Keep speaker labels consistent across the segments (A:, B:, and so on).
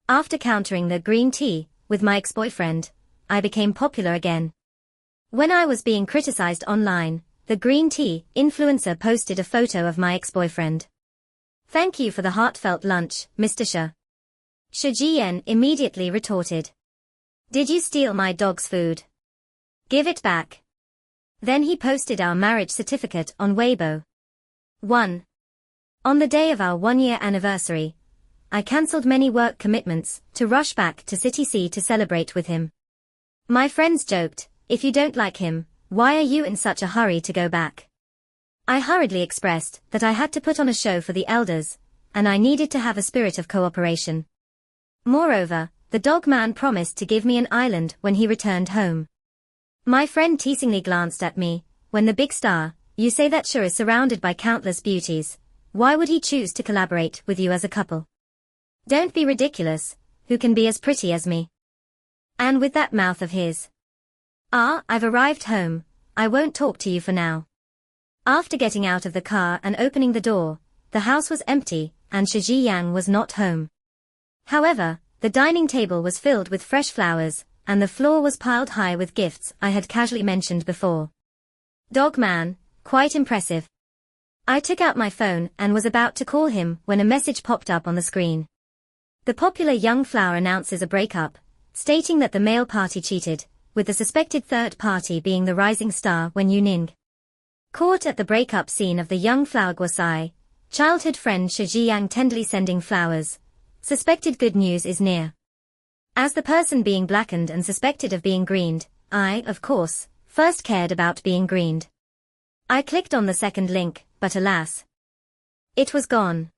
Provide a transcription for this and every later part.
A: After countering the green tea with my ex-boyfriend, I became popular again. When I was being criticized online, the green tea influencer posted a photo of my ex-boyfriend. "Thank you for the heartfelt lunch, Mr. Shah." Shi Jian immediately retorted. "Did you steal my dog's food? Give it back." Then he posted our marriage certificate on Weibo. 1. On the day of our 1-year anniversary, I cancelled many work commitments to rush back to City C to celebrate with him. My friends joked, "If you don't like him, why are you in such a hurry to go back?" I hurriedly expressed that I had to put on a show for the elders, and I needed to have a spirit of cooperation. Moreover, the dog man promised to give me an island when he returned home. My friend teasingly glanced at me. "When the big star, you say that Shah is surrounded by countless beauties, why would he choose to collaborate with you as a couple? Don't be ridiculous, who can be as pretty as me?" And with that mouth of his. I've arrived home, I won't talk to you for now. After getting out of the car and opening the door, the house was empty, and Shi Jian was not home. However, the dining table was filled with fresh flowers, and the floor was piled high with gifts I had casually mentioned before. Dog man, quite impressive. I took out my phone and was about to call him when a message popped up on the screen. The popular young flower announces a breakup, stating that the male party cheated, with the suspected third party being the rising star Wen Yuning. Caught at the breakup scene of the young flower Guosai, childhood friend Shi Jiang tenderly sending flowers. Suspected good news is near. As the person being blackened and suspected of being greened, I, of course, first cared about being greened. I clicked on the second link, but alas, it was gone.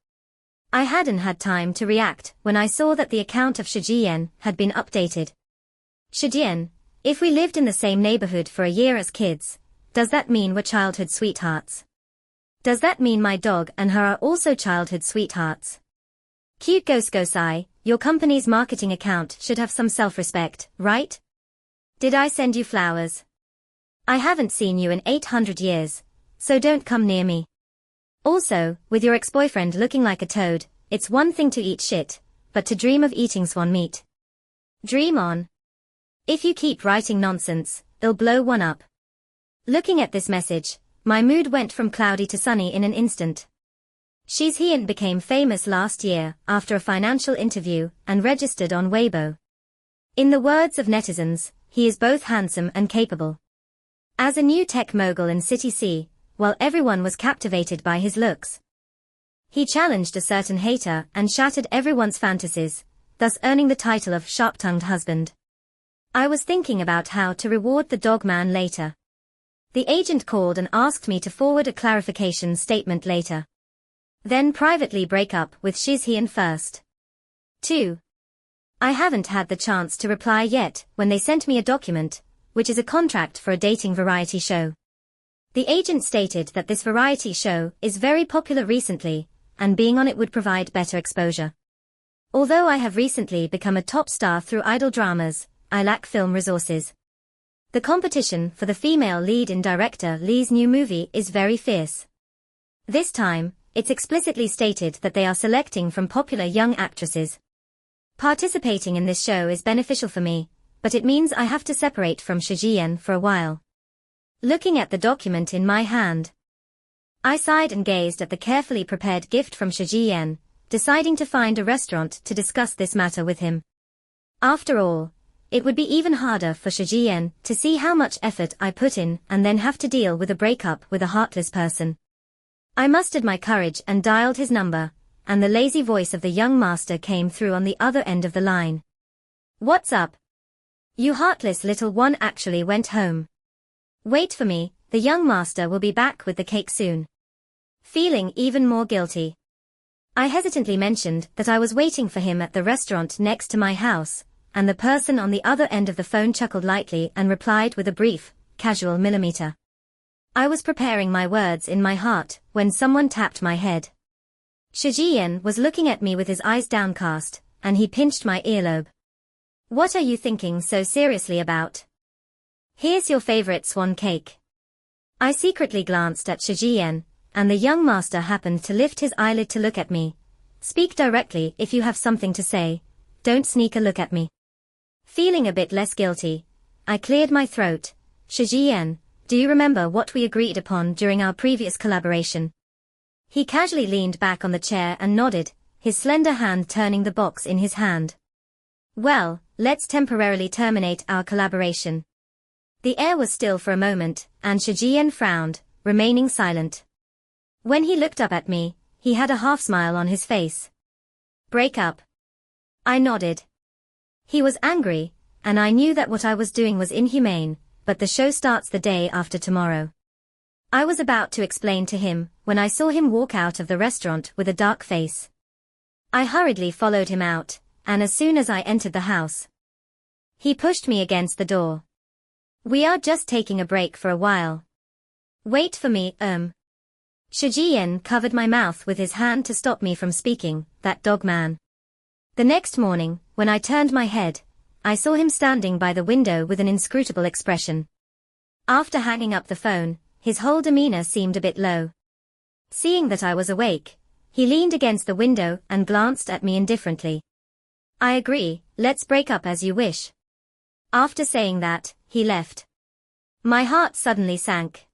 A: I hadn't had time to react when I saw that the account of Shi Jian had been updated. "Shi Jian, if we lived in the same neighborhood for a year as kids, does that mean we're childhood sweethearts? Does that mean my dog and her are also childhood sweethearts? Cute Gosai, your company's marketing account should have some self-respect, right? Did I send you flowers? I haven't seen you in 800 years, so don't come near me. Also, with your ex-boyfriend looking like a toad, it's one thing to eat shit, but to dream of eating swan meat. Dream on. If you keep writing nonsense, it'll blow one up." Looking at this message, my mood went from cloudy to sunny in an instant. Shi Jian became famous last year after a financial interview and registered on Weibo. In the words of netizens, he is both handsome and capable. As a new tech mogul in City C, while everyone was captivated by his looks, he challenged a certain hater and shattered everyone's fantasies, thus earning the title of sharp-tongued husband. I was thinking about how to reward the dog man later. The agent called and asked me to forward a clarification statement later. Then privately break up with Shi Jian first. 2. I haven't had the chance to reply yet when they sent me a document, which is a contract for a dating variety show. The agent stated that this variety show is very popular recently, and being on it would provide better exposure. Although I have recently become a top star through idol dramas, I lack film resources. The competition for the female lead in director Lee's new movie is very fierce. This time, it's explicitly stated that they are selecting from popular young actresses. Participating in this show is beneficial for me, but it means I have to separate from Shi Jian for a while. Looking at the document in my hand, I sighed and gazed at the carefully prepared gift from Shi Jian, deciding to find a restaurant to discuss this matter with him. After all, it would be even harder for Shi Jian to see how much effort I put in and then have to deal with a breakup with a heartless person. I mustered my courage and dialed his number, and the lazy voice of the young master came through on the other end of the line. "What's up? You heartless little one actually went home. Wait for me, the young master will be back with the cake soon." Feeling even more guilty, I hesitantly mentioned that I was waiting for him at the restaurant next to my house, and the person on the other end of the phone chuckled lightly and replied with a brief, casual millimeter. I was preparing my words in my heart when someone tapped my head. Shi Jian was looking at me with his eyes downcast, and he pinched my earlobe. "What are you thinking so seriously about? Here's your favorite swan cake." I secretly glanced at Shi Jian, and the young master happened to lift his eyelid to look at me. "Speak directly if you have something to say. don't sneak a look at me. Feeling a bit less guilty, I cleared my throat. Shijian, do you remember what we agreed upon during our previous collaboration? He casually leaned back on the chair and nodded, his slender hand turning the box in his hand. Well, let's temporarily terminate our collaboration. The air was still for a moment, and Shijian frowned, remaining silent. When he looked up at me, he had a half-smile on his face. Break up. I nodded. He was angry, and I knew that what I was doing was inhumane, but the show starts the day after tomorrow. I was about to explain to him, when I saw him walk out of the restaurant with a dark face. I hurriedly followed him out, and as soon as I entered the house, he pushed me against the door. We are just taking a break for a while. Wait for me, Shijian covered my mouth with his hand to stop me from speaking, that dog man. The next morning, when I turned my head, I saw him standing by the window with an inscrutable expression. After hanging up the phone, his whole demeanor seemed a bit low. Seeing that I was awake, he leaned against the window and glanced at me indifferently. I agree, let's break up as you wish. After saying that, he left. My heart suddenly sank.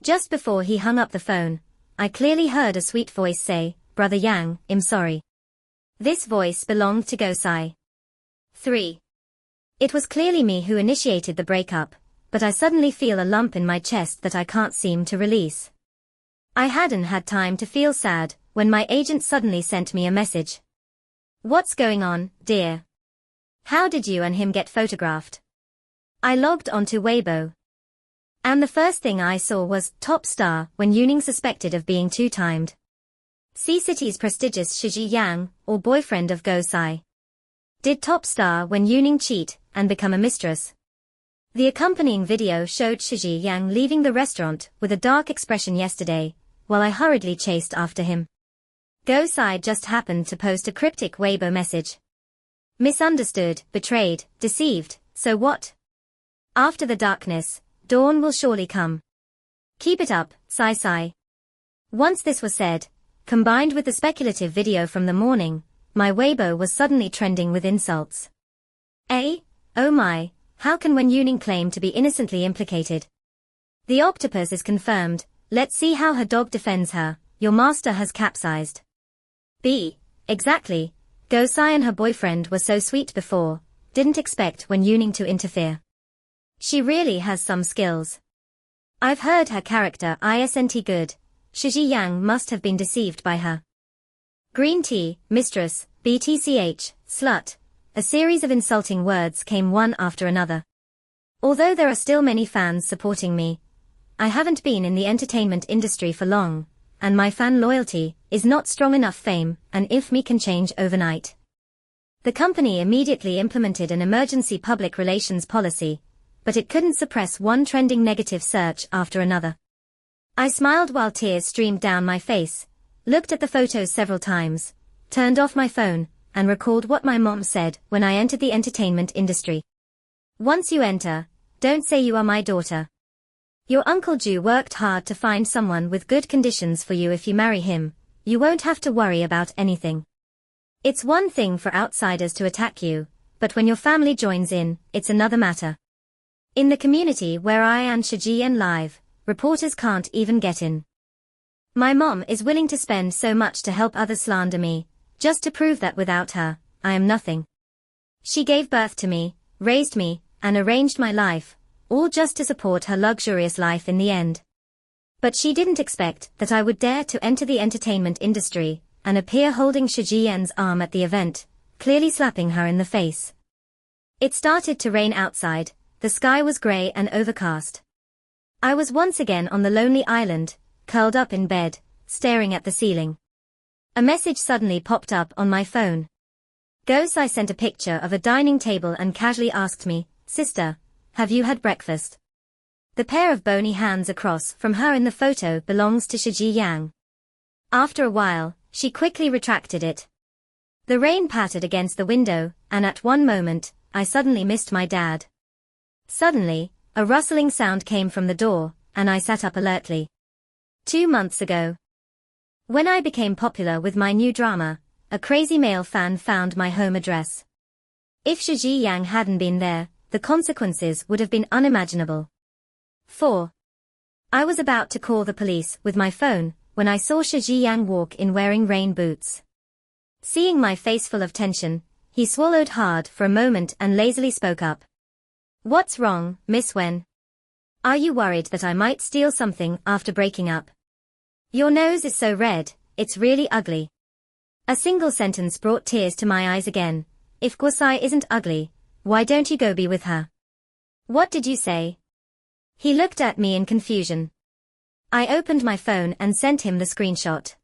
A: Just before he hung up the phone, I clearly heard a sweet voice say, "Brother Yang, I'm sorry." This voice belonged to Gosai. 3. It was clearly me who initiated the breakup, but I suddenly feel a lump in my chest that I can't seem to release. I hadn't had time to feel sad when my agent suddenly sent me a message. What's going on, dear? How did you and him get photographed? I logged onto Weibo. And the first thing I saw was top star when Yuning suspected of being two-timed. C-City's prestigious Shiji Yang, or boyfriend of Gosai. Did top star when Yuning cheat and become a mistress? The accompanying video showed Shiji Yang leaving the restaurant with a dark expression yesterday, while I hurriedly chased after him. Gosai just happened to post a cryptic Weibo message. Misunderstood, betrayed, deceived, so what? After the darkness, dawn will surely come. Keep it up, Sai. Once this was said, combined with the speculative video from the morning, my Weibo was suddenly trending with insults. Oh my, how can Wen Yuning claim to be innocently implicated? The octopus is confirmed, let's see how her dog defends her, your master has capsized. B. Exactly, Gosai and her boyfriend were so sweet before, didn't expect Wen Yuning to interfere. She really has some skills. I've heard her character isn't good. Shiji Yang must have been deceived by her. Green tea, mistress, BTCH, slut. A series of insulting words came one after another. Although there are still many fans supporting me, I haven't been in the entertainment industry for long, and my fan loyalty is not strong enough. Fame and infamy can change overnight. The company immediately implemented an emergency public relations policy, but it couldn't suppress one trending negative search after another. I smiled while tears streamed down my face, looked at the photos several times, turned off my phone, and recalled what my mom said when I entered the entertainment industry. Once you enter, don't say you are my daughter. Your Uncle Ju worked hard to find someone with good conditions for you. If you marry him, you won't have to worry about anything. It's one thing for outsiders to attack you, but when your family joins in, it's another matter. In the community where I and Shijian live, reporters can't even get in. My mom is willing to spend so much to help others slander me, just to prove that without her, I am nothing. She gave birth to me, raised me, and arranged my life, all just to support her luxurious life in the end. But she didn't expect that I would dare to enter the entertainment industry and appear holding Shijian's arm at the event, clearly slapping her in the face. It started to rain outside. The sky was grey and overcast. I was once again on the lonely island, curled up in bed, staring at the ceiling. A message suddenly popped up on my phone. Gosai sent a picture of a dining table and casually asked me, "Sister, have you had breakfast?" The pair of bony hands across from her in the photo belongs to Shiji Yang. After a while, she quickly retracted it. The rain pattered against the window, and at one moment, I suddenly missed my dad. Suddenly, a rustling sound came from the door, and I sat up alertly. 2 months ago, when I became popular with my new drama, a crazy male fan found my home address. If Shi Yang hadn't been there, the consequences would have been unimaginable. 4. I was about to call the police with my phone when I saw Shi Yang walk in wearing rain boots. Seeing my face full of tension, he swallowed hard for a moment and lazily spoke up. What's wrong, Miss Wen? Are you worried that I might steal something after breaking up? Your nose is so red, it's really ugly. A single sentence brought tears to my eyes again. If Guosai isn't ugly, why don't you go be with her? What did you say? He looked at me in confusion. I opened my phone and sent him the screenshot.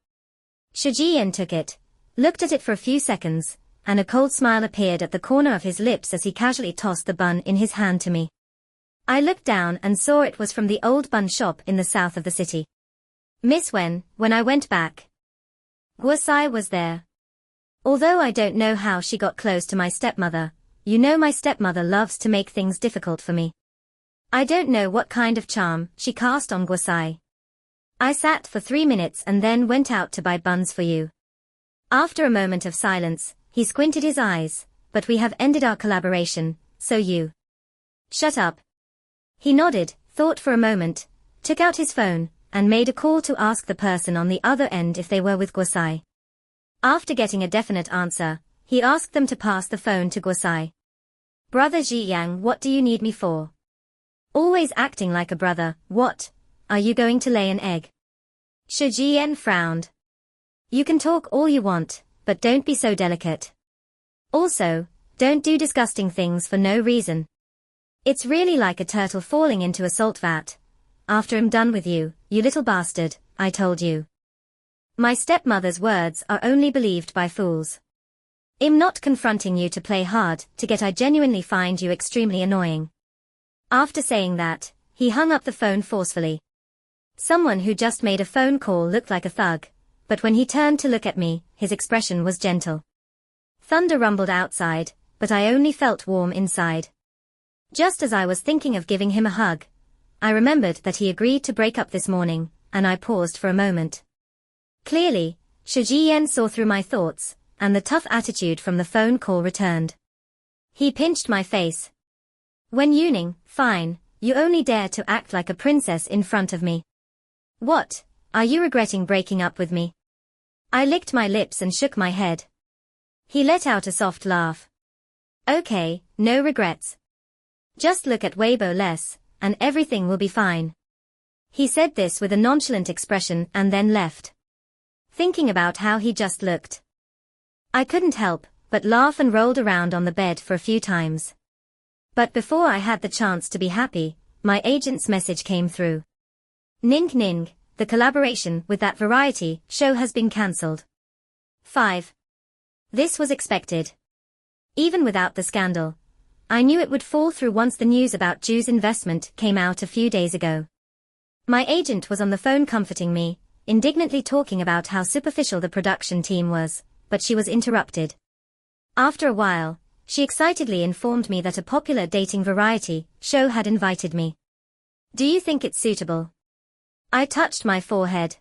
A: Shi Jian took it, looked at it for a few seconds, and a cold smile appeared at the corner of his lips as he casually tossed the bun in his hand to me. I looked down and saw it was from the old bun shop in the south of the city. Miss Wen, when I went back, Guosai was there. Although I don't know how she got close to my stepmother, you know my stepmother loves to make things difficult for me. I don't know what kind of charm she cast on Guosai. I sat for 3 minutes and then went out to buy buns for you. After a moment of silence, he squinted his eyes, but we have ended our collaboration, so you. Shut up. He nodded, thought for a moment, took out his phone, and made a call to ask the person on the other end if they were with Guosai. After getting a definite answer, he asked them to pass the phone to Guosai. Brother Ji Yang, what do you need me for? Always acting like a brother, what? Are you going to lay an egg? Shi Jian frowned. You can talk all you want, but don't be so delicate. Also, don't do disgusting things for no reason. It's really like a turtle falling into a salt vat. After I'm done with you, you little bastard, I told you. My stepmother's words are only believed by fools. I'm not confronting you to play hard to get. I genuinely find you extremely annoying. After saying that, he hung up the phone forcefully. Someone who just made a phone call looked like a thug, but when he turned to look at me, his expression was gentle. Thunder rumbled outside, but I only felt warm inside. Just as I was thinking of giving him a hug, I remembered that he agreed to break up this morning, and I paused for a moment. Clearly, Shi Jian saw through my thoughts, and the tough attitude from the phone call returned. He pinched my face. Wen Yuning, fine, you only dare to act like a princess in front of me. What, are you regretting breaking up with me? I licked my lips and shook my head. He let out a soft laugh. Okay, no regrets. Just look at Weibo less, and everything will be fine. He said this with a nonchalant expression and then left. Thinking about how he just looked, I couldn't help but laugh and rolled around on the bed for a few times. But before I had the chance to be happy, my agent's message came through. Ning ning, the collaboration with that variety show has been cancelled. 5. This was expected. Even without the scandal, I knew it would fall through once the news about Ju's investment came out a few days ago. My agent was on the phone comforting me, indignantly talking about how superficial the production team was, but she was interrupted. After a while, she excitedly informed me that a popular dating variety show had invited me. Do you think it's suitable? I touched my forehead.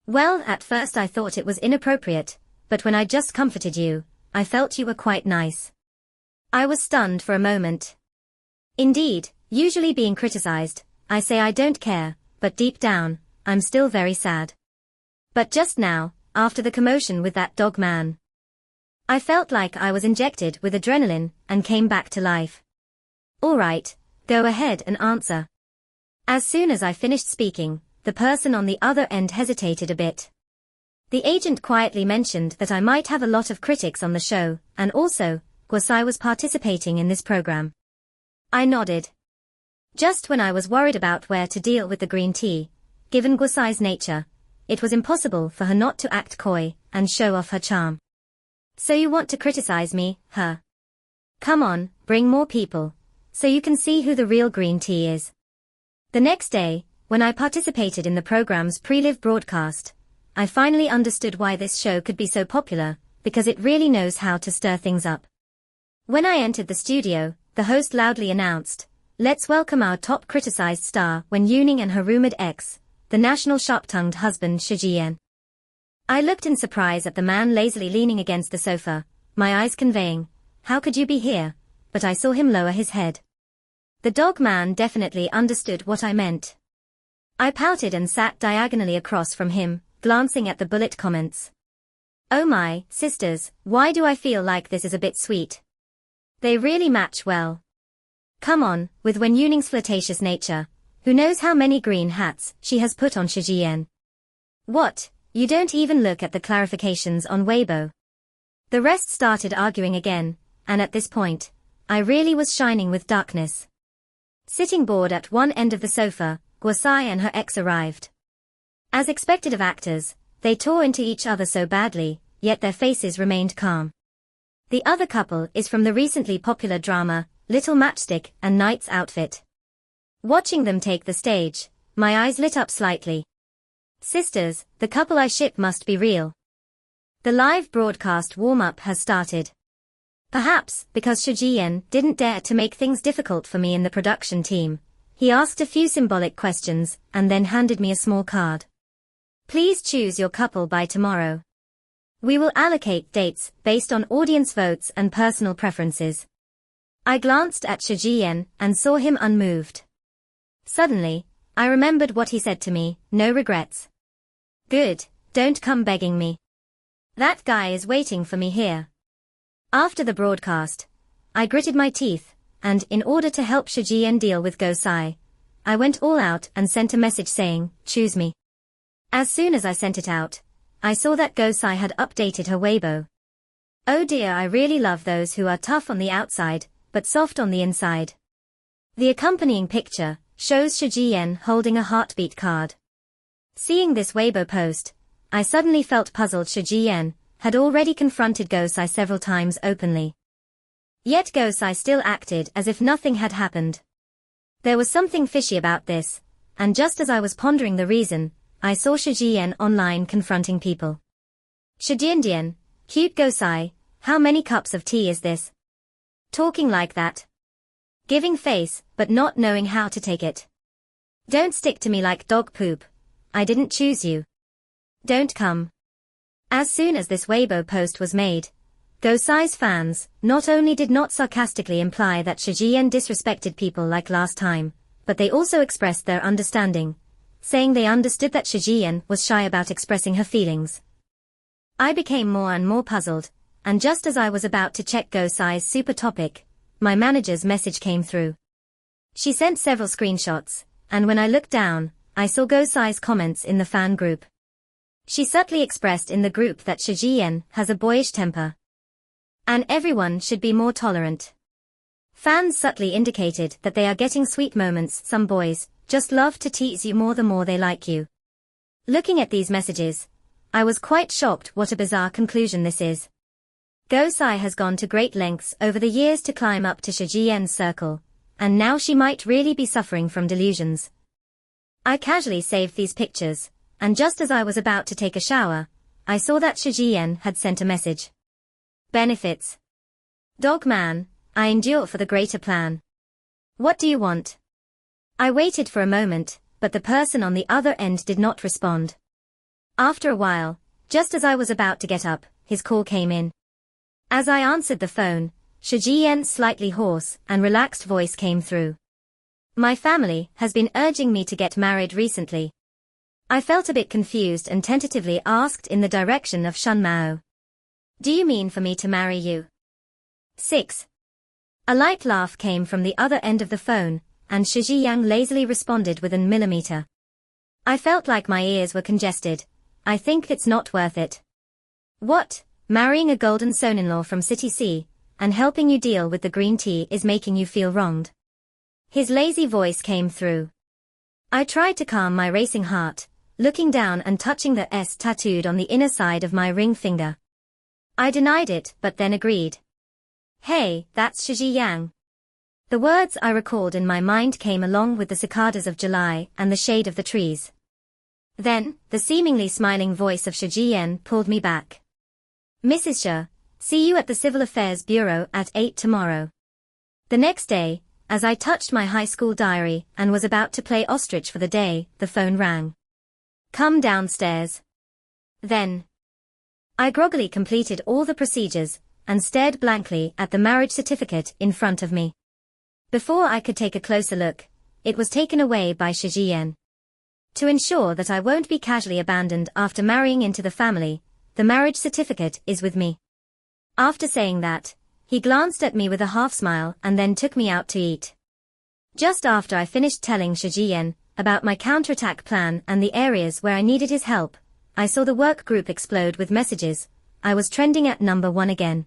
A: Well, at first I thought it was inappropriate, but when I just comforted you, I felt you were quite nice. I was stunned for a moment. Indeed, usually being criticized, I say I don't care, but deep down, I'm still very sad. But just now, after the commotion with that dog man, I felt like I was injected with adrenaline and came back to life. All right, go ahead and answer. As soon as I finished speaking, the person on the other end hesitated a bit. The agent quietly mentioned that I might have a lot of critics on the show, and also, Guosai was participating in this program. I nodded. Just when I was worried about where to deal with the green tea, given Guosai's nature, it was impossible for her not to act coy and show off her charm. So you want to criticize me, huh? Come on, bring more people, so you can see who the real green tea is. The next day, when I participated in the program's pre-live broadcast, I finally understood why this show could be so popular, because it really knows how to stir things up. When I entered the studio, the host loudly announced, "Let's welcome our top criticized star Wen Yuning and her rumored ex, the national sharp-tongued husband Shi Jian." I looked in surprise at the man lazily leaning against the sofa, my eyes conveying, how could you be here? But I saw him lower his head. The dog man definitely understood what I meant. I pouted and sat diagonally across from him, glancing at the bullet comments. Oh my, sisters, why do I feel like this is a bit sweet? They really match well. Come on, with Wen Yuning's flirtatious nature. Who knows how many green hats she has put on Shijian? What, you don't even look at the clarifications on Weibo? The rest started arguing again, and at this point, I really was shining with darkness. Sitting bored at one end of the sofa, Guosai and her ex arrived. As expected of actors, they tore into each other so badly, yet their faces remained calm. The other couple is from the recently popular drama, Little Matchstick and Knight's Outfit. Watching them take the stage, my eyes lit up slightly. Sisters, the couple I ship must be real. The live broadcast warm-up has started. Perhaps, because Shijian didn't dare to make things difficult for me in the production team, he asked a few symbolic questions, and then handed me a small card. Please choose your couple by tomorrow. We will allocate dates based on audience votes and personal preferences. I glanced at Shijian and saw him unmoved. Suddenly, I remembered what he said to me, no regrets. Good, don't come begging me. That guy is waiting for me here. After the broadcast, I gritted my teeth, and in order to help Shijian deal with Gosai, I went all out and sent a message saying, choose me. As soon as I sent it out, I saw that Gosai had updated her Weibo. Oh dear, I really love those who are tough on the outside, but soft on the inside. The accompanying picture shows Shijian holding a heartbeat card. Seeing this Weibo post, I suddenly felt puzzled. Shijian had already confronted Gosai several times openly. Yet Gosai still acted as if nothing had happened. There was something fishy about this, and just as I was pondering the reason, I saw Shijian online confronting people. Shijian, cute Gosai, how many cups of tea is this? Talking like that. Giving face, but not knowing how to take it. Don't stick to me like dog poop. I didn't choose you. Don't come. As soon as this Weibo post was made, Gosai's fans not only did not sarcastically imply that Shijian disrespected people like last time, but they also expressed their understanding, saying they understood that Shijian was shy about expressing her feelings. I became more and more puzzled, and just as I was about to check Gosai's super topic, my manager's message came through. She sent several screenshots, and when I looked down, I saw Gosai's comments in the fan group. She subtly expressed in the group that Shijian has a boyish temper, and everyone should be more tolerant. Fans subtly indicated that they are getting sweet moments. Some boys just love to tease you more the more they like you. Looking at these messages, I was quite shocked. What a bizarre conclusion this is. Gosai has gone to great lengths over the years to climb up to Shijian's circle, and now she might really be suffering from delusions. I casually saved these pictures, and just as I was about to take a shower, I saw that Shijian had sent a message. Benefits. Dog man, I endure for the greater plan. What do you want? I waited for a moment, but the person on the other end did not respond. After a while, just as I was about to get up, his call came in. As I answered the phone, Shijian's slightly hoarse and relaxed voice came through. My family has been urging me to get married recently. I felt a bit confused and tentatively asked in the direction of Shunmao. Do you mean for me to marry you? 6. A light laugh came from the other end of the phone, and Shijian lazily responded with an millimeter. I felt like my ears were congested. I think it's not worth it. What? Marrying a golden son-in-law from City C, and helping you deal with the green tea is making you feel wronged. His lazy voice came through. I tried to calm my racing heart, looking down and touching the S tattooed on the inner side of my ring finger. I denied it, but then agreed. Hey, that's Shijian. The words I recalled in my mind came along with the cicadas of July and the shade of the trees. Then, the seemingly smiling voice of Shijian pulled me back. Mrs. Xia, see you at the Civil Affairs Bureau at 8 tomorrow. The next day, as I touched my high school diary and was about to play ostrich for the day, the phone rang. Come downstairs. Then, I groggily completed all the procedures, and stared blankly at the marriage certificate in front of me. Before I could take a closer look, it was taken away by Shijian. To ensure that I won't be casually abandoned after marrying into the family, the marriage certificate is with me. After saying that, he glanced at me with a half smile and then took me out to eat. Just after I finished telling Shijian about my counterattack plan and the areas where I needed his help, I saw the work group explode with messages. I was trending at number 1 again.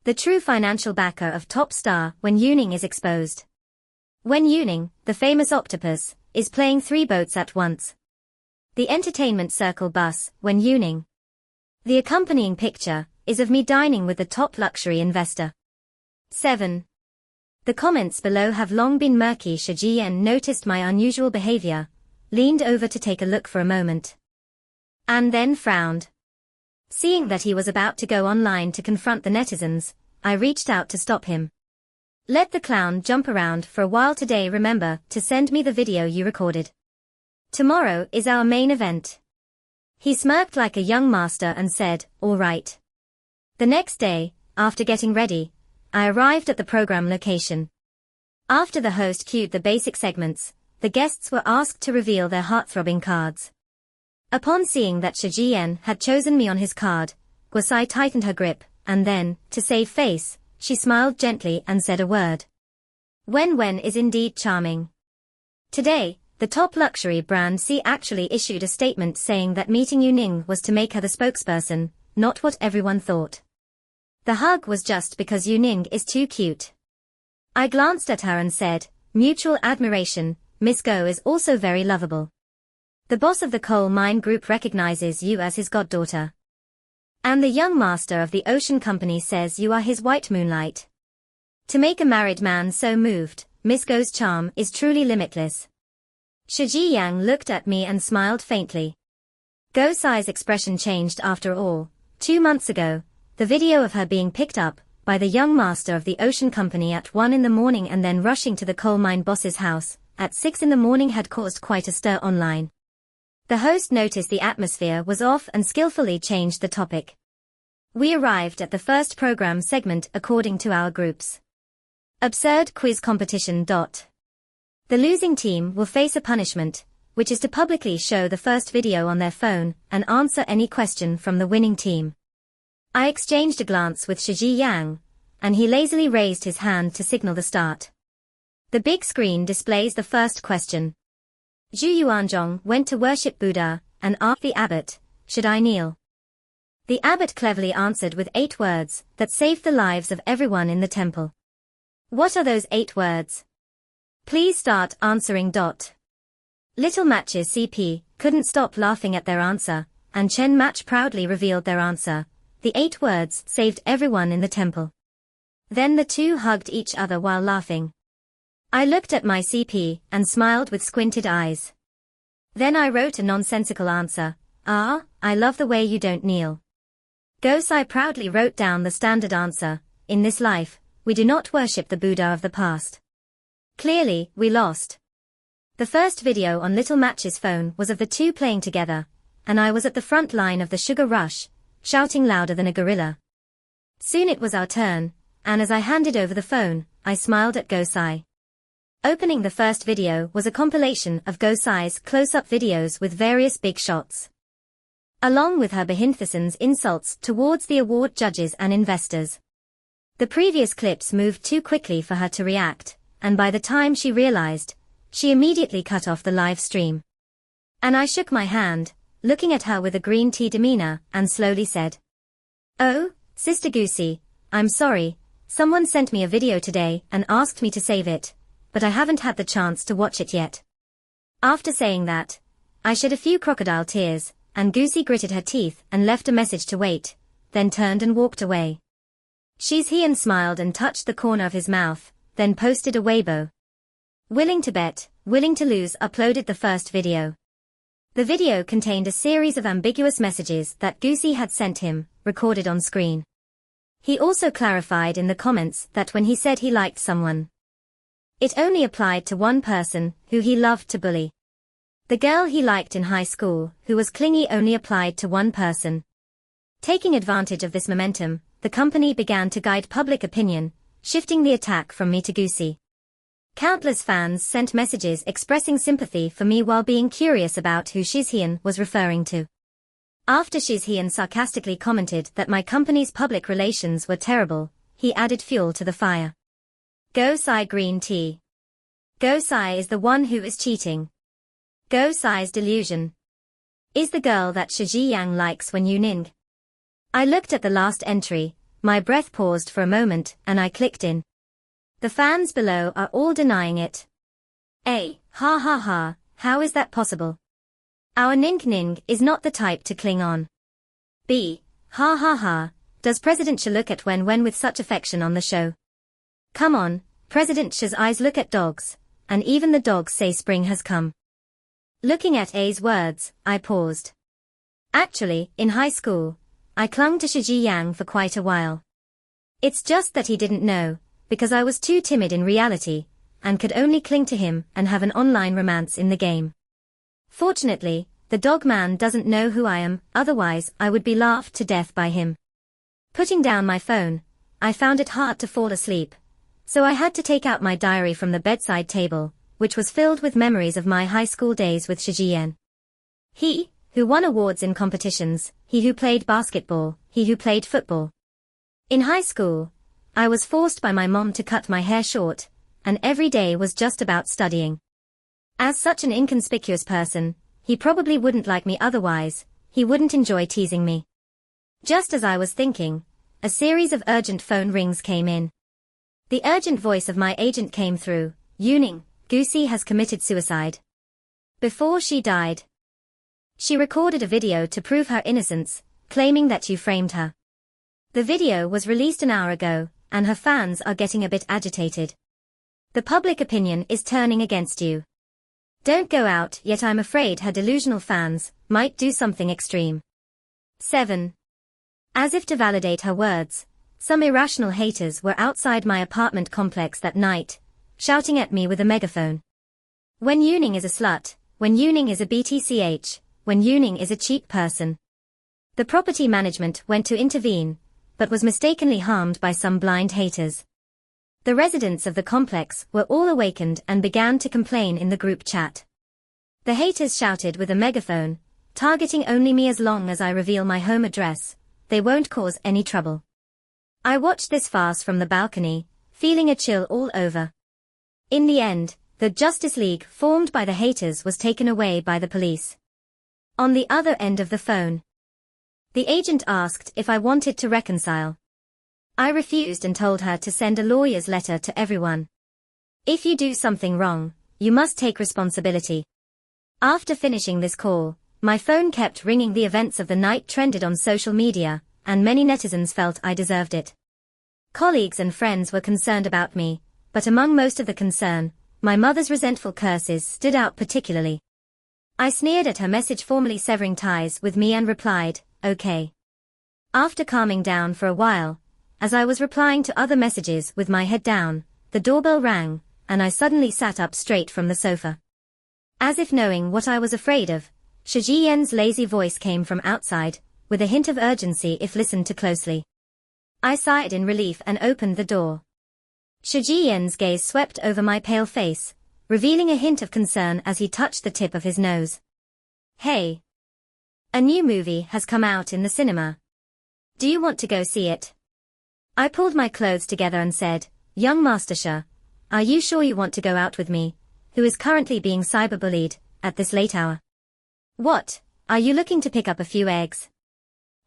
A: The true financial backer of top star Wen Yuning is exposed. Wen Yuning, the famous octopus, is playing 3 boats at once. The entertainment circle bus, Wen Yuning. The accompanying picture is of me dining with the top luxury investor. 7. The comments below have long been murky. Shijian noticed my unusual behavior, leaned over to take a look for a moment, and then frowned. Seeing that he was about to go online to confront the netizens, I reached out to stop him. Let the clown jump around for a while today. Remember to send me the video you recorded. Tomorrow is our main event. He smirked like a young master and said, all right. The next day, after getting ready, I arrived at the program location. After the host cued the basic segments, the guests were asked to reveal their heart-throbbing cards. Upon seeing that Shijian had chosen me on his card, Guosai tightened her grip, and then, to save face, she smiled gently and said a word. Wen is indeed charming. Today, the top luxury brand C actually issued a statement saying that meeting Yuning was to make her the spokesperson, not what everyone thought. The hug was just because Yuning is too cute. I glanced at her and said, mutual admiration, Miss Go is also very lovable. The boss of the coal mine group recognizes you as his goddaughter. And the young master of the ocean company says you are his white moonlight. To make a married man so moved, Miss Go's charm is truly limitless. Shiji Yang looked at me and smiled faintly. Go Sai's expression changed after all. 2 months ago, the video of her being picked up by the young master of the ocean company at 1 in the morning and then rushing to the coal mine boss's house at 6 in the morning had caused quite a stir online. The host noticed the atmosphere was off and skillfully changed the topic. We arrived at the first program segment according to our groups. Absurd quiz competition. The losing team will face a punishment, which is to publicly show the first video on their phone and answer any question from the winning team. I exchanged a glance with Shiji Yang, and he lazily raised his hand to signal the start. The big screen displays the first question. Zhu Yuanzhong went to worship Buddha and asked the abbot, should I kneel? The abbot cleverly answered with 8 words that saved the lives of everyone in the temple. What are those 8 words? Please start answering. Little Match's CP couldn't stop laughing at their answer, and Chen Match proudly revealed their answer. The 8 words saved everyone in the temple. Then the two hugged each other while laughing. I looked at my CP and smiled with squinted eyes. Then I wrote a nonsensical answer. I love the way you don't kneel. Gosai proudly wrote down the standard answer. In this life, we do not worship the Buddha of the past. Clearly, we lost. The first video on Little Match's phone was of the two playing together, and I was at the front line of the sugar rush, shouting louder than a gorilla. Soon it was our turn, and as I handed over the phone, I smiled at Gosai. Opening the first video was a compilation of Gosai's close-up videos with various big shots, along with her Behinthison's insults towards the award judges and investors. The previous clips moved too quickly for her to react, and by the time she realized, she immediately cut off the live stream. And I shook my hand, looking at her with a green tea demeanor, and slowly said, "Oh, Sister Goosey, I'm sorry, someone sent me a video today and asked me to save it, but I haven't had the chance to watch it yet." After saying that, I shed a few crocodile tears, and Goosey gritted her teeth and left a message to wait, then turned and walked away. He smiled and touched the corner of his mouth, then posted a Weibo. Willing to bet, willing to lose uploaded the first video. The video contained a series of ambiguous messages that Goosey had sent him, recorded on screen. He also clarified in the comments that when he said he liked someone, it only applied to one person, who he loved to bully. The girl he liked in high school, who was clingy, only applied to one person. Taking advantage of this momentum, the company began to guide public opinion, shifting the attack from me to Goosey. Countless fans sent messages expressing sympathy for me while being curious about who Shizhian was referring to. After Shizhian sarcastically commented that my company's public relations were terrible, he added fuel to the fire. Goosey green tea. Goosey is the one who is cheating. Goosey's delusion. Is the girl that Shizhian likes when you ning. I looked at the last entry, my breath paused for a moment, and I clicked in. The fans below are all denying it. A. Ha ha ha, how is that possible? Our Ning Ning is not the type to cling on. B. Ha ha ha, does President Xi look at Wen with such affection on the show? Come on, President Xi's eyes look at dogs, and even the dogs say spring has come. Looking at A's words, I paused. Actually, in high school, I clung to Shizhian for quite a while. It's just that he didn't know, because I was too timid in reality, and could only cling to him and have an online romance in the game. Fortunately, the dog man doesn't know who I am, otherwise I would be laughed to death by him. Putting down my phone, I found it hard to fall asleep, so I had to take out my diary from the bedside table, which was filled with memories of my high school days with Shizhian. He, who won awards in competitions, he who played basketball, he who played football. In high school, I was forced by my mom to cut my hair short, and every day was just about studying. As such an inconspicuous person, he probably wouldn't like me otherwise, he wouldn't enjoy teasing me. Just as I was thinking, a series of urgent phone rings came in. The urgent voice of my agent came through. Yuning, Goosey has committed suicide. Before she died, she recorded a video to prove her innocence, claiming that you framed her. The video was released an hour ago, and her fans are getting a bit agitated. The public opinion is turning against you. Don't go out, yet I'm afraid her delusional fans might do something extreme. 7. As if to validate her words, some irrational haters were outside my apartment complex that night, shouting at me with a megaphone. When Yuning is a slut, when Yuning is a BTCH, when Yuning is a cheap person. The property management went to intervene, but was mistakenly harmed by some blind haters. The residents of the complex were all awakened and began to complain in the group chat. The haters shouted with a megaphone, targeting only me as long as I reveal my home address, they won't cause any trouble. I watched this farce from the balcony, feeling a chill all over. In the end, the Justice League formed by the haters was taken away by the police. On the other end of the phone, the agent asked if I wanted to reconcile. I refused and told her to send a lawyer's letter to everyone. If you do something wrong, you must take responsibility. After finishing this call, my phone kept ringing. The events of the night trended on social media, and many netizens felt I deserved it. Colleagues and friends were concerned about me, but among most of the concern, my mother's resentful curses stood out particularly. I sneered at her message formally severing ties with me and replied, okay. After calming down for a while, as I was replying to other messages with my head down, the doorbell rang, and I suddenly sat up straight from the sofa. As if knowing what I was afraid of, Shizhian's lazy voice came from outside, with a hint of urgency if listened to closely. I sighed in relief and opened the door. Shizhian's gaze swept over my pale face, revealing a hint of concern as he touched the tip of his nose. Hey. A new movie has come out in the cinema. Do you want to go see it? I pulled my clothes together and said, young Master Xi, are you sure you want to go out with me, who is currently being cyberbullied, at this late hour? What, are you looking to pick up a few eggs?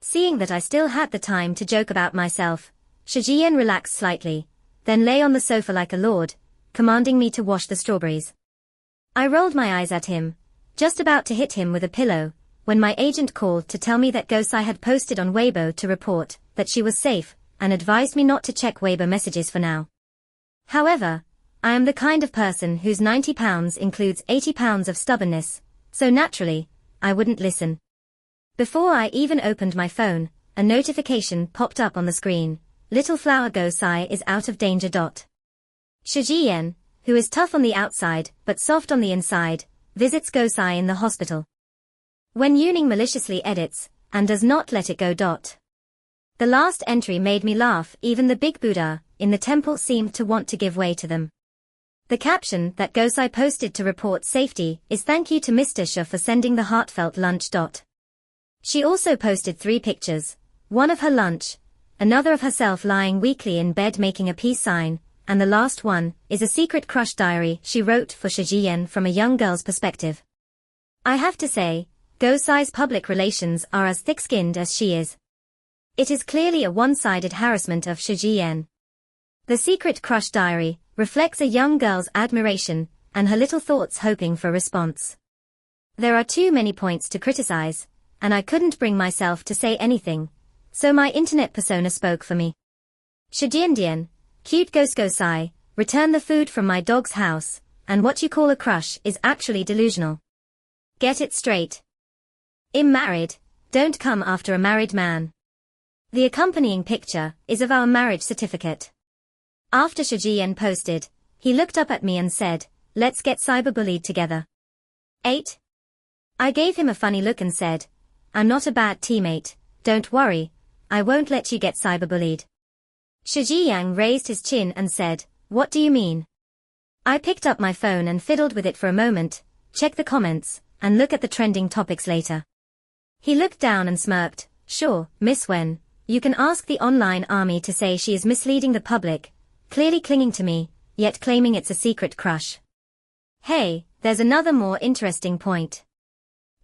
A: Seeing that I still had the time to joke about myself, Shizhian relaxed slightly, then lay on the sofa like a lord, commanding me to wash the strawberries. I rolled my eyes at him, just about to hit him with a pillow, when my agent called to tell me that Goosey had posted on Weibo to report that she was safe, and advised me not to check Weibo messages for now. However, I am the kind of person whose 90 pounds includes 80 pounds of stubbornness, so naturally, I wouldn't listen. Before I even opened my phone, a notification popped up on the screen. Little flower Goosey is out of danger. Shizhian, who is tough on the outside but soft on the inside, visits Goosey in the hospital. When Yuning maliciously edits, and does not let it go. The last entry made me laugh. Even the big Buddha in the temple seemed to want to give way to them. The caption that Gosai posted to report safety is "Thank you to Mr. Shah for sending the heartfelt lunch." She also posted 3 pictures, one of her lunch, another of herself lying weakly in bed making a peace sign, and the last one is a secret crush diary she wrote for Shijian from a young girl's perspective. I have to say, Gosai's public relations are as thick-skinned as she is. It is clearly a one-sided harassment of Shijian. The secret crush diary reflects a young girl's admiration and her little thoughts hoping for response. There are too many points to criticize, and I couldn't bring myself to say anything, so my internet persona spoke for me. Shijian, cute Gosai, return the food from my dog's house, and what you call a crush is actually delusional. Get it straight. I'm married, don't come after a married man. The accompanying picture is of our marriage certificate. After Shijian posted, he looked up at me and said, "Let's get cyberbullied together." 8. I gave him a funny look and said, "I'm not a bad teammate, don't worry, I won't let you get cyberbullied." Shijian raised his chin and said, "What do you mean?" I picked up my phone and fiddled with it for a moment, check the comments, and look at the trending topics later. He looked down and smirked, "Sure, Miss Wen, you can ask the online army to say she is misleading the public, clearly clinging to me, yet claiming it's a secret crush." Hey, there's another more interesting point.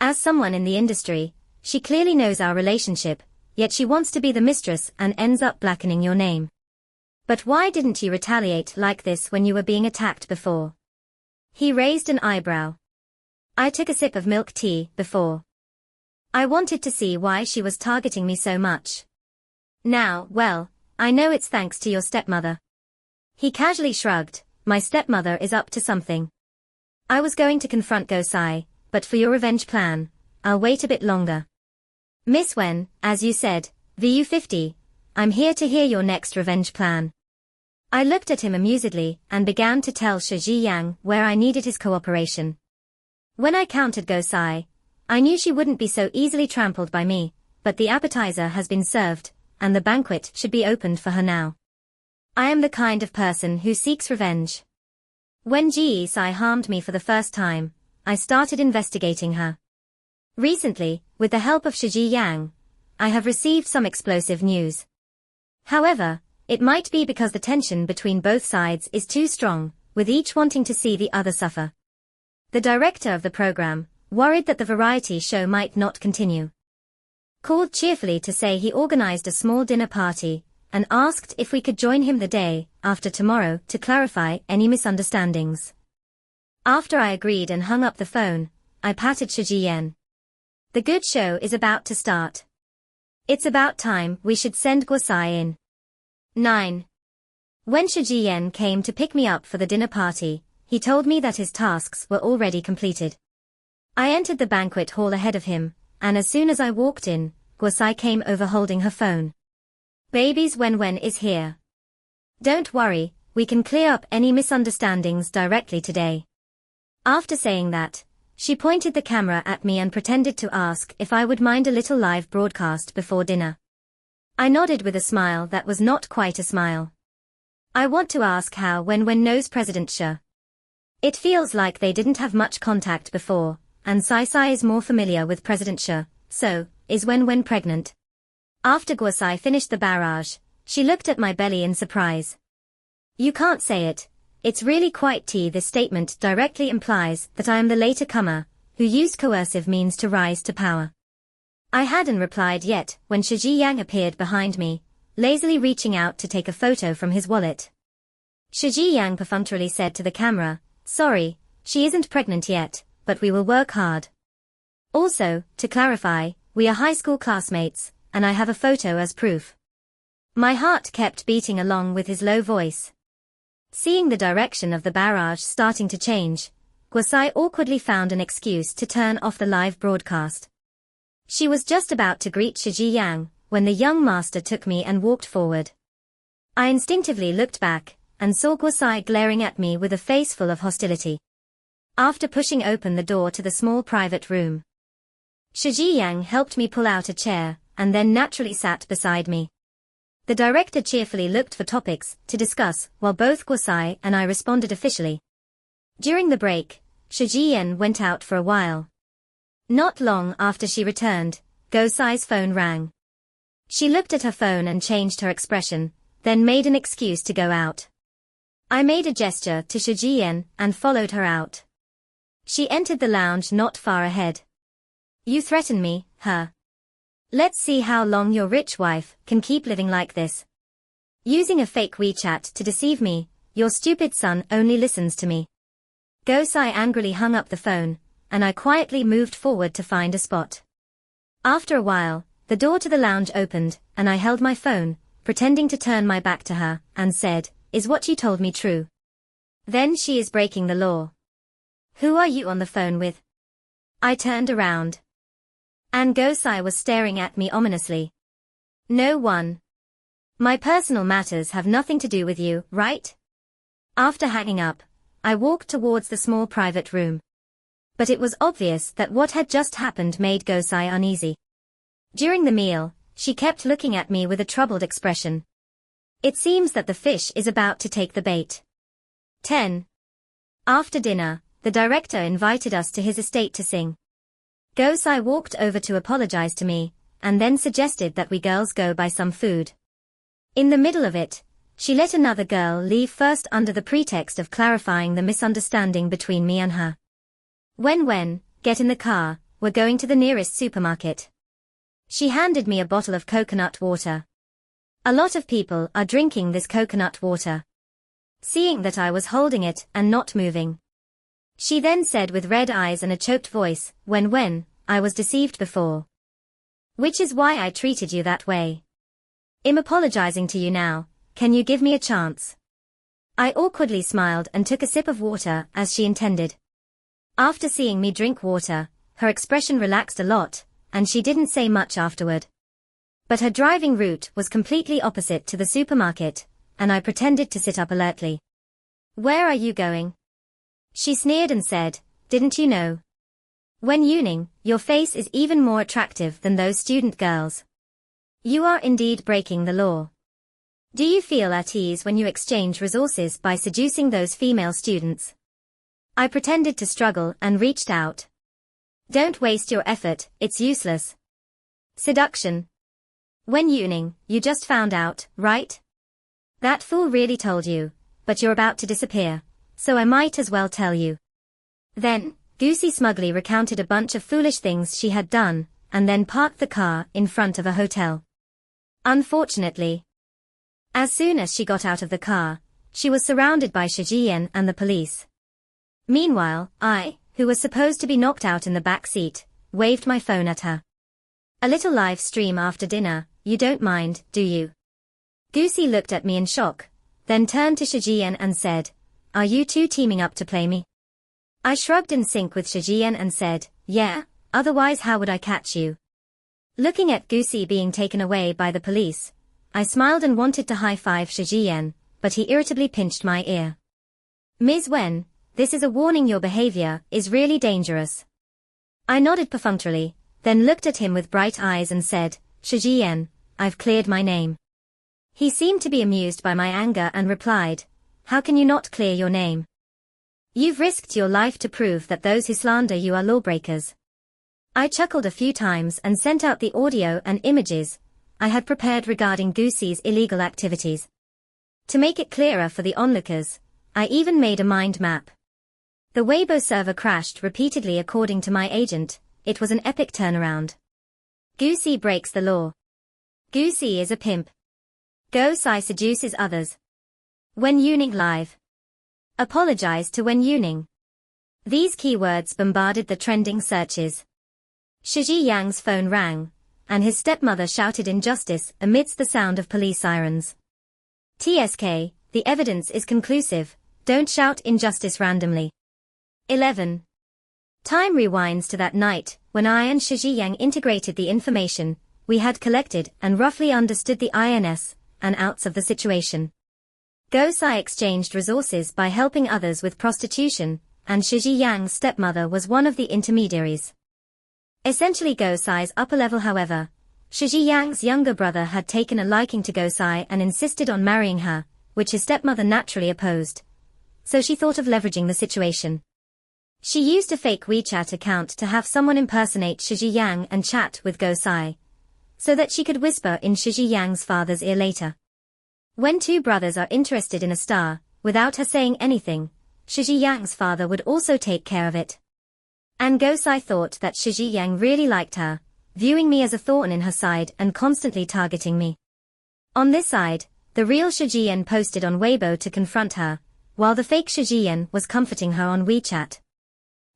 A: As someone in the industry, she clearly knows our relationship, yet she wants to be the mistress and ends up blackening your name. But why didn't you retaliate like this when you were being attacked before? He raised an eyebrow. I took a sip of milk tea before. I wanted to see why she was targeting me so much. Now, well, I know it's thanks to your stepmother. He casually shrugged, "My stepmother is up to something." I was going to confront Gosai, but for your revenge plan, I'll wait a bit longer. Miss Wen, as you said, VU50, I'm here to hear your next revenge plan. I looked at him amusedly and began to tell Shijian where I needed his cooperation. When I countered Gosai, I knew she wouldn't be so easily trampled by me, but the appetizer has been served, and the banquet should be opened for her now. I am the kind of person who seeks revenge. When Gosai harmed me for the first time, I started investigating her. Recently, with the help of Shijian, I have received some explosive news. However, it might be because the tension between both sides is too strong, with each wanting to see the other suffer. The director of the program, worried that the variety show might not continue, called cheerfully to say he organized a small dinner party, and asked if we could join him the day after tomorrow to clarify any misunderstandings. After I agreed and hung up the phone, I patted Shijian. The good show is about to start. It's about time we should send Gosai in. 9. When Shijian came to pick me up for the dinner party, he told me that his tasks were already completed. I entered the banquet hall ahead of him, and as soon as I walked in, Gosai came over holding her phone. "Baby's Wen is here. Don't worry, we can clear up any misunderstandings directly today." After saying that, she pointed the camera at me and pretended to ask if I would mind a little live broadcast before dinner. I nodded with a smile that was not quite a smile. I want to ask how Wen knows President Shah. It feels like they didn't have much contact before, and Sai is more familiar with President Shah, so, is Wen pregnant? After Gosai finished the barrage, she looked at my belly in surprise. You can't say it. It's really quite tea. This statement directly implies that I am the later comer, who used coercive means to rise to power. I hadn't replied yet when Shijian appeared behind me, lazily reaching out to take a photo from his wallet. Shijian perfunctorily said to the camera, "Sorry, she isn't pregnant yet, but we will work hard. Also, to clarify, we are high school classmates, and I have a photo as proof." My heart kept beating along with his low voice. Seeing the direction of the barrage starting to change, Gosai awkwardly found an excuse to turn off the live broadcast. She was just about to greet Shijian when the young master took me and walked forward. I instinctively looked back and saw Gosai glaring at me with a face full of hostility. After pushing open the door to the small private room, Shijian helped me pull out a chair and then naturally sat beside me. The director cheerfully looked for topics to discuss while both Guosai and I responded officially. During the break, Shijian went out for a while. Not long after she returned, Guosai's phone rang. She looked at her phone and changed her expression, then made an excuse to go out. I made a gesture to Shijian and followed her out. She entered the lounge not far ahead. You threaten me, huh? Let's see how long your rich wife can keep living like this. Using a fake WeChat to deceive me, your stupid son only listens to me. Guosai angrily hung up the phone, and I quietly moved forward to find a spot. After a while, the door to the lounge opened, and I held my phone, pretending to turn my back to her, and said, "Is what you told me true? Then she is breaking the law. Who are you on the phone with?" I turned around. And Guosai was staring at me ominously. No one. My personal matters have nothing to do with you, right? After hanging up, I walked towards the small private room. But it was obvious that what had just happened made Guosai uneasy. During the meal, she kept looking at me with a troubled expression. It seems that the fish is about to take the bait. 10. After dinner, the director invited us to his estate to sing. Guosai walked over to apologize to me, and then suggested that we girls go buy some food. In the middle of it, she let another girl leave first under the pretext of clarifying the misunderstanding between me and her. When, get in the car, we're going to the nearest supermarket. She handed me a bottle of coconut water. A lot of people are drinking this coconut water. Seeing that I was holding it and not moving, she then said with red eyes and a choked voice, when, I was deceived before. Which is why I treated you that way. I'm apologizing to you now, can you give me a chance? I awkwardly smiled and took a sip of water as she intended. After seeing me drink water, her expression relaxed a lot, and she didn't say much afterward. But her driving route was completely opposite to the supermarket, and I pretended to sit up alertly. Where are you going? She sneered and said, didn't you know? When Yuning, your face is even more attractive than those student girls. You are indeed breaking the law. Do you feel at ease when you exchange resources by seducing those female students? I pretended to struggle and reached out. Don't waste your effort, it's useless. Seduction. When Yuning, you just found out, right? That fool really told you, but you're about to disappear, so I might as well tell you. Then, Goosey smugly recounted a bunch of foolish things she had done, and then parked the car in front of a hotel. Unfortunately, as soon as she got out of the car, she was surrounded by Shijian and the police. Meanwhile, I, who was supposed to be knocked out in the back seat, waved my phone at her. A little live stream after dinner, you don't mind, do you? Goosey looked at me in shock, then turned to Shijian and said, are you two teaming up to play me? I shrugged in sync with Shijian and said, yeah, otherwise how would I catch you? Looking at Goosey being taken away by the police, I smiled and wanted to high-five Shijian, but he irritably pinched my ear. Ms. Wen, this is a warning, your behavior is really dangerous. I nodded perfunctorily, then looked at him with bright eyes and said, Shijian, I've cleared my name. He seemed to be amused by my anger and replied, how can you not clear your name? You've risked your life to prove that those who slander you are lawbreakers. I chuckled a few times and sent out the audio and images I had prepared regarding Goosey's illegal activities. To make it clearer for the onlookers, I even made a mind map. The Weibo server crashed repeatedly according to my agent. It was an epic turnaround. Goosey breaks the law. Goosey is a pimp. Guosai seduces others. When Yuning live. Apologize to Wen Yuning. These keywords bombarded the trending searches. Shiji Yang's phone rang, and his stepmother shouted injustice amidst the sound of police sirens. TSK, the evidence is conclusive, don't shout injustice randomly. 11. Time rewinds to that night, when I and Shiji Yang integrated the information we had collected and roughly understood the ins and outs of the situation. Guosai exchanged resources by helping others with prostitution, and Shiji Yang's stepmother was one of the intermediaries. Essentially Guosai's upper level, however, Shi Yang's younger brother had taken a liking to Gosai and insisted on marrying her, which his stepmother naturally opposed. So she thought of leveraging the situation. She used a fake WeChat account to have someone impersonate Shi Yang and chat with Gosai, so that she could whisper in Shi Yang's father's ear later. When two brothers are interested in a star, without her saying anything, Shi Yang's father would also take care of it. And Gosai thought that Shi Yang really liked her, viewing me as a thorn in her side and constantly targeting me. On this side, the real Shi Yan posted on Weibo to confront her, while the fake Shi Yan was comforting her on WeChat.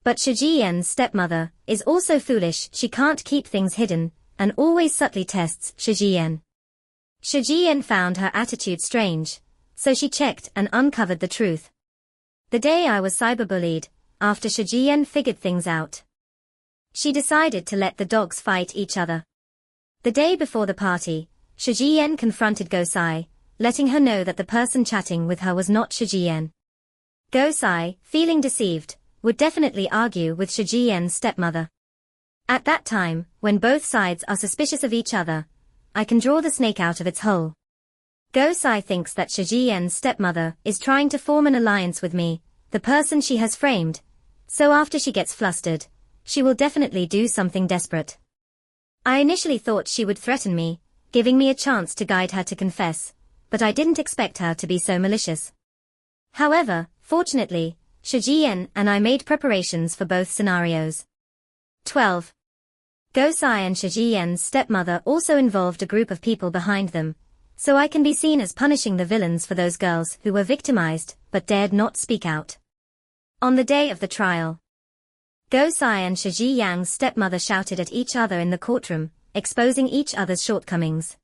A: But Shi Yan's stepmother is also foolish. She can't keep things hidden, and always subtly tests Shi Yan. Shi Yan found her attitude strange, so she checked and uncovered the truth. The day I was cyberbullied, after Shi Yan figured things out, she decided to let the dogs fight each other. The day before the party, Shi Yan confronted Gosai, letting her know that the person chatting with her was not Shi Yan. Gosai, feeling deceived, would definitely argue with Shi Yan's stepmother. At that time, when both sides are suspicious of each other, I can draw the snake out of its hole. Gosai thinks that Shi Yan's stepmother is trying to form an alliance with me, the person she has framed, so after she gets flustered, she will definitely do something desperate. I initially thought she would threaten me, giving me a chance to guide her to confess, but I didn't expect her to be so malicious. However, fortunately, Shi Yan and I made preparations for both scenarios. 12. Gosai and Shi Yan's stepmother also involved a group of people behind them, so I can be seen as punishing the villains for those girls who were victimized but dared not speak out. On the day of the trial, Gosai and Shi Yang's stepmother shouted at each other in the courtroom, exposing each other's shortcomings.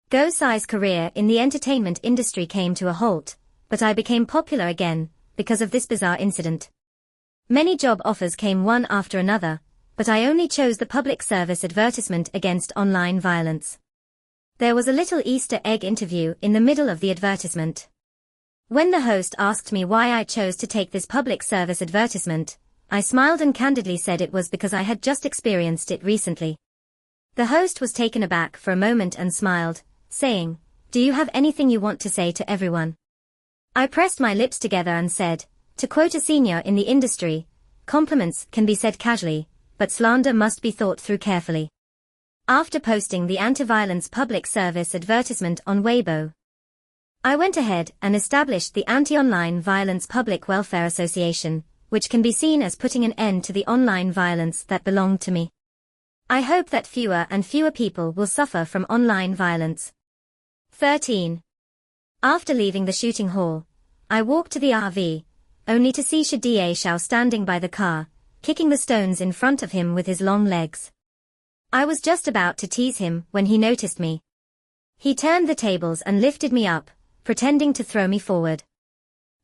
A: Gosai's career in the entertainment industry came to a halt, but I became popular again because of this bizarre incident. Many job offers came one after another, but I only chose the public service advertisement against online violence. There was a little Easter egg interview in the middle of the advertisement. When the host asked me why I chose to take this public service advertisement, I smiled and candidly said it was because I had just experienced it recently. The host was taken aback for a moment and smiled, saying, "Do you have anything you want to say to everyone?" I pressed my lips together and said, to quote a senior in the industry, "Compliments can be said casually, but slander must be thought through carefully." After posting the anti-violence public service advertisement on Weibo, I went ahead and established the Anti-Online Violence Public Welfare Association, which can be seen as putting an end to the online violence that belonged to me. I hope that fewer and fewer people will suffer from online violence. 13. After leaving the shooting hall, I walked to the RV, only to see Shi Shao standing by the car, kicking the stones in front of him with his long legs. I was just about to tease him when he noticed me. He turned the tables and lifted me up, pretending to throw me forward.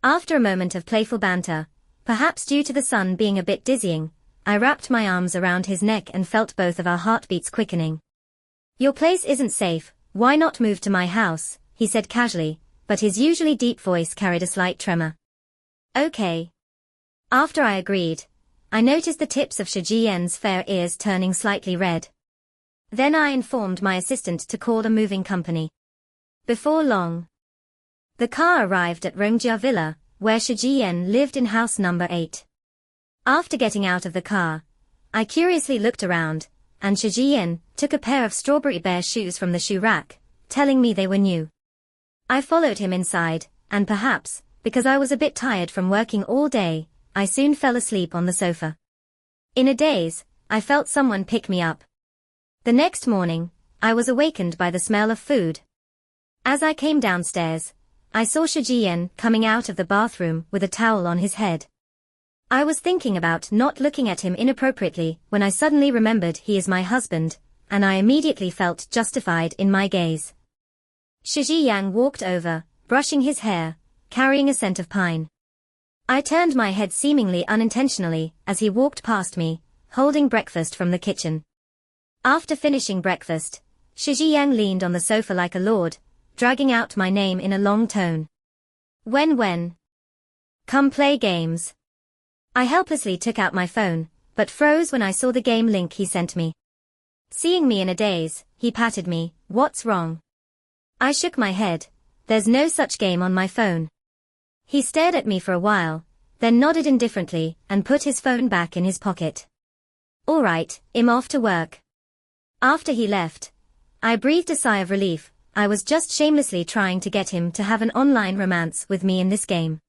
A: After a moment of playful banter, perhaps due to the sun being a bit dizzying, I wrapped my arms around his neck and felt both of our heartbeats quickening. "Your place isn't safe, why not move to my house?" he said casually, but his usually deep voice carried a slight tremor. "Okay." After I agreed, I noticed the tips of Shi Yan's fair ears turning slightly red. Then I informed my assistant to call a moving company. Before long, the car arrived at Rongjia Villa, where Shi Yan lived in house number 8. After getting out of the car, I curiously looked around, and Shi Yan took a pair of strawberry bear shoes from the shoe rack, telling me they were new. I followed him inside, and perhaps, because I was a bit tired from working all day, I soon fell asleep on the sofa. In a daze, I felt someone pick me up. The next morning, I was awakened by the smell of food. As I came downstairs, I saw Shi Yan coming out of the bathroom with a towel on his head. I was thinking about not looking at him inappropriately when I suddenly remembered he is my husband, and I immediately felt justified in my gaze. Shi Yan walked over, brushing his hair, carrying a scent of pine. I turned my head seemingly unintentionally as he walked past me, holding breakfast from the kitchen. After finishing breakfast, Shi Yan leaned on the sofa like a lord, dragging out my name in a long tone. When? Come play games. I helplessly took out my phone, but froze when I saw the game link he sent me. Seeing me in a daze, he patted me. What's wrong? I shook my head. There's no such game on my phone. He stared at me for a while, then nodded indifferently and put his phone back in his pocket. All right, I'm off to work. After he left, I breathed a sigh of relief. I was just shamelessly trying to get him to have an online romance with me in this game.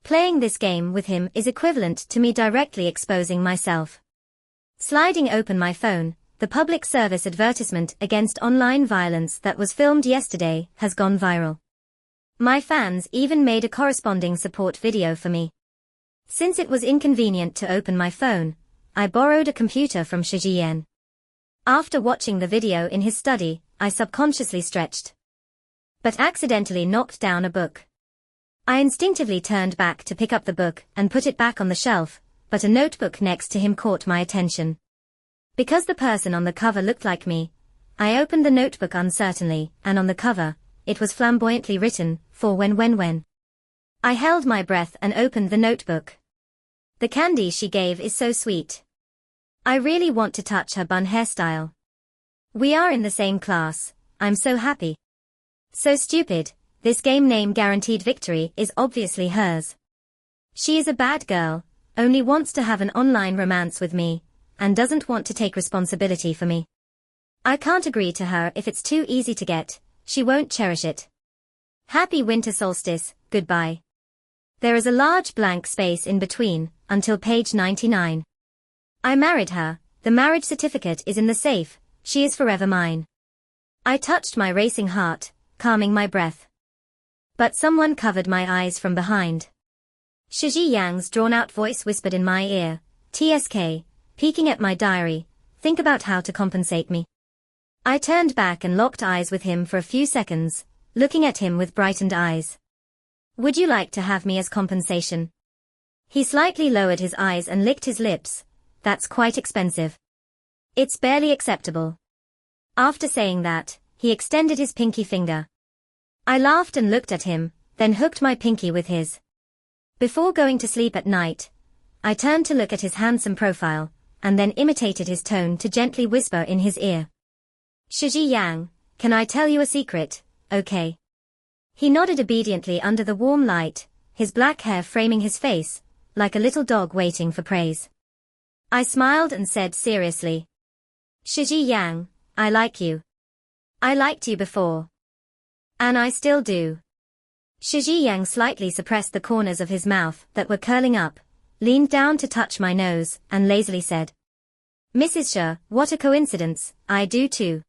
A: Playing this game with him is equivalent to me directly exposing myself. Sliding open my phone, the public service advertisement against online violence that was filmed yesterday has gone viral. My fans even made a corresponding support video for me. Since it was inconvenient to open my phone, I borrowed a computer from Shijian. After watching the video in his study, I subconsciously stretched, but accidentally knocked down a book. I instinctively turned back to pick up the book and put it back on the shelf, but a notebook next to him caught my attention. Because the person on the cover looked like me, I opened the notebook uncertainly, and on the cover, it was flamboyantly written, for when. I held my breath and opened the notebook. The candy she gave is so sweet. I really want to touch her bun hairstyle. We are in the same class. I'm so happy. So stupid, this game name guaranteed victory is obviously hers. She is a bad girl, only wants to have an online romance with me, and doesn't want to take responsibility for me. I can't agree to her if it's too easy to get, she won't cherish it. Happy winter solstice, goodbye. There is a large blank space in between, until page 99. I married her, the marriage certificate is in the safe, she is forever mine. I touched my racing heart, calming my breath. But someone covered my eyes from behind. Shiji Yang's drawn-out voice whispered in my ear, TSK, peeking at my diary, think about how to compensate me. I turned back and locked eyes with him for a few seconds, looking at him with brightened eyes. Would you like to have me as compensation? He slightly lowered his eyes and licked his lips. That's quite expensive. It's barely acceptable. After saying that, he extended his pinky finger. I laughed and looked at him, then hooked my pinky with his. Before going to sleep at night, I turned to look at his handsome profile, and then imitated his tone to gently whisper in his ear. Shiji Yang, can I tell you a secret, okay? He nodded obediently under the warm light, his black hair framing his face, like a little dog waiting for praise. I smiled and said seriously. Shiji Yang, I like you. I liked you before. And I still do. Shiji Yang slightly suppressed the corners of his mouth that were curling up, leaned down to touch my nose, and lazily said, Mrs. Shah, what a coincidence, I do too.